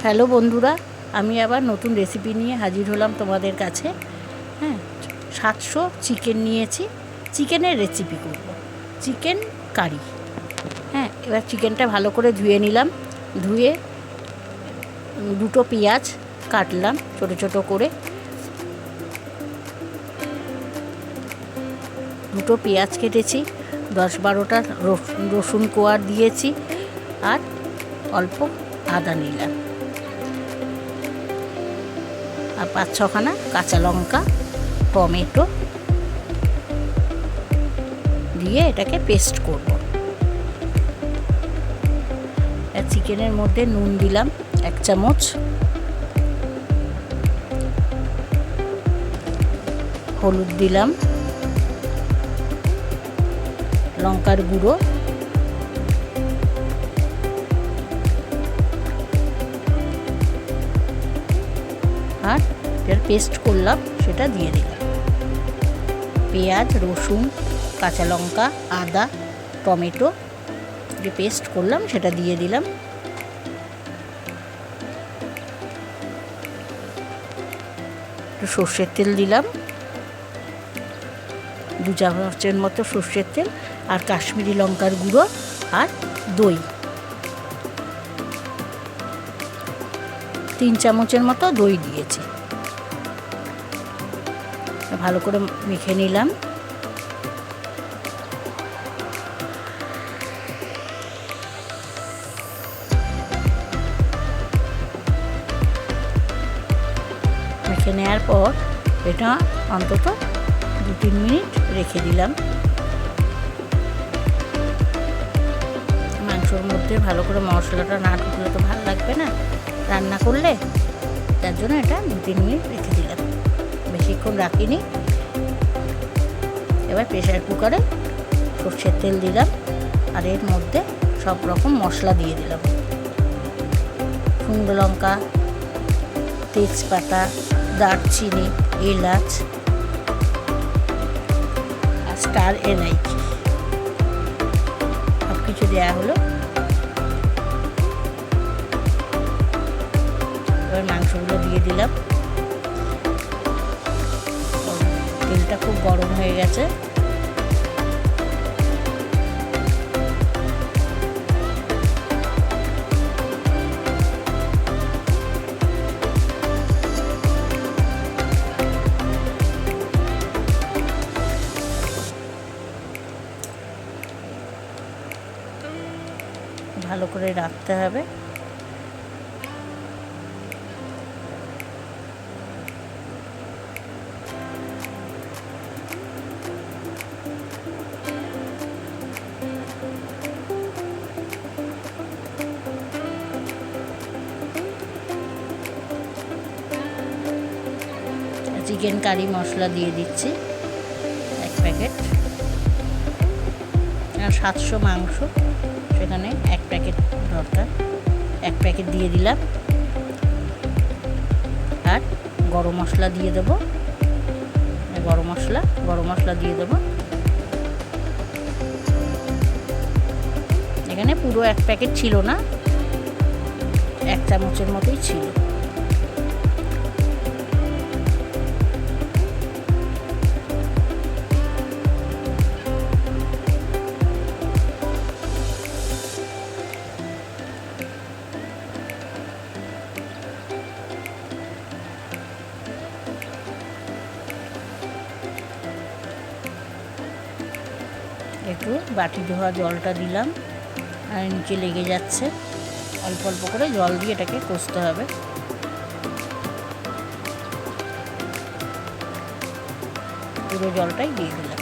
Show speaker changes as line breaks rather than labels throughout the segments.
Hello বন্ধুরা, আমি আবার নতুন রেসিপি নিয়ে হাজির হলাম তোমাদের কাছে। 700 চিকেন নিয়েছি, চিকেনের রেসিপি করব, চিকেন কারি। এবার চিকেনটা ভালো করে ধুয়ে নিলাম, ধুয়ে দুটো পেঁয়াজ কাটলাম ছোটো ছোটো করে, দুটো পেঁয়াজ কেটেছি, 10-12টা রসুন কোয়া দিয়েছি, আর অল্প আদা নিলাম, আর 5-6খানা কাঁচা লঙ্কা, টমেটো দিয়ে এটাকে পেস্ট করব। চিকেনের মধ্যে নুন দিলাম 1 চামচ, হলুদ দিলাম, লঙ্কার গুঁড়ো, আর এর পেস্ট করলাম সেটা দিয়ে দিলাম। পেঁয়াজ, রসুন, কাঁচা লঙ্কা, আদা, টমেটো যে পেস্ট করলাম সেটা দিয়ে দিলাম। একটু সর্ষের তেল দিলাম, 2 চামচের মতো সর্ষের তেল, আর কাশ্মীরি লঙ্কার গুঁড়ো, আর দই 3 চামচের মতো দই দিয়েছি। ভালো করে মেখে নিলাম। মেখে নেওয়ার পর এটা অন্তত 2-3 মিনিট রেখে দিলাম। মাংসর মধ্যে ভালো করে মশলাটা না ঢুকলে তো ভালো লাগবে না রান্না করলে, তার জন্য এটা 2-3 মিনিট রেখে দিলাম, বেশিক্ষণ রাখিনি। এবার প্রেসার কুকারে সর্ষের তেল দিলাম, আর এর মধ্যে সব রকম মশলা দিয়ে দিলাম। শুকনো লঙ্কা, তেজপাতা, দারচিনি, এলাচ, আর স্টার এলাইচি সব কিছু দেওয়া হলো। এবার মাংসগুলো দিয়ে দিলাম। তেলটা খুব গরম হয়ে গেছে। ভালো করে রাখতে হবে। চিকেন কারি মশলা দিয়ে দিচ্ছি 1 প্যাকেট, আর 700 মাংস, সেখানে 1 প্যাকেট দরকার, 1 প্যাকেট দিয়ে দিলাম। আর গরম মশলা দিয়ে দেবো, গরম মশলা দিয়ে দেবো। এখানে পুরো 1 প্যাকেট ছিল না, 1 চামচের মতোই ছিল। একটু বাটি ধোয়া জলটা দিলাম, আর নিচে লেগে যাচ্ছে, অল্প অল্প করে জল দিয়ে এটাকে কষতে হবে। পুরো জলটাই দিয়ে দিলাম।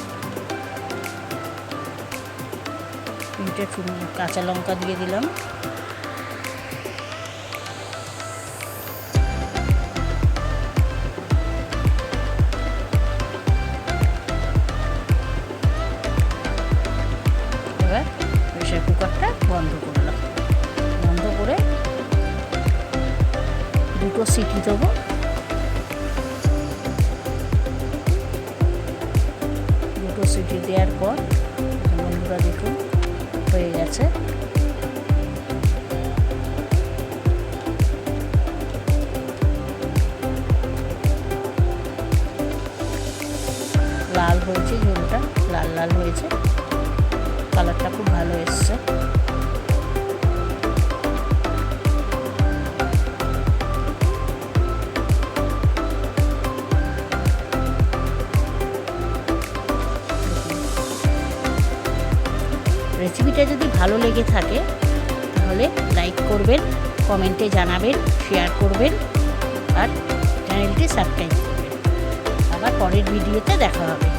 3টে কাঁচা লঙ্কা দিয়ে দিলাম। এবার প্রেসার কুকারটা বন্ধ করলাম, বন্ধ করে 2টো সিটি দেবো। 2টো সিটি দেওয়ার পর বন্ধুরা দেখুন হয়ে গেছে। লাল লাল হয়েছে, কালারটা খুব ভালো এসছে। রেসিপিটা যদি ভালো লেগে থাকে তাহলে লাইক করবেন, কমেন্টে জানাবেন, শেয়ার করবেন আর চ্যানেলটি সাবস্ক্রাইব করবেন। আবার পরের ভিডিওতে দেখা হবে।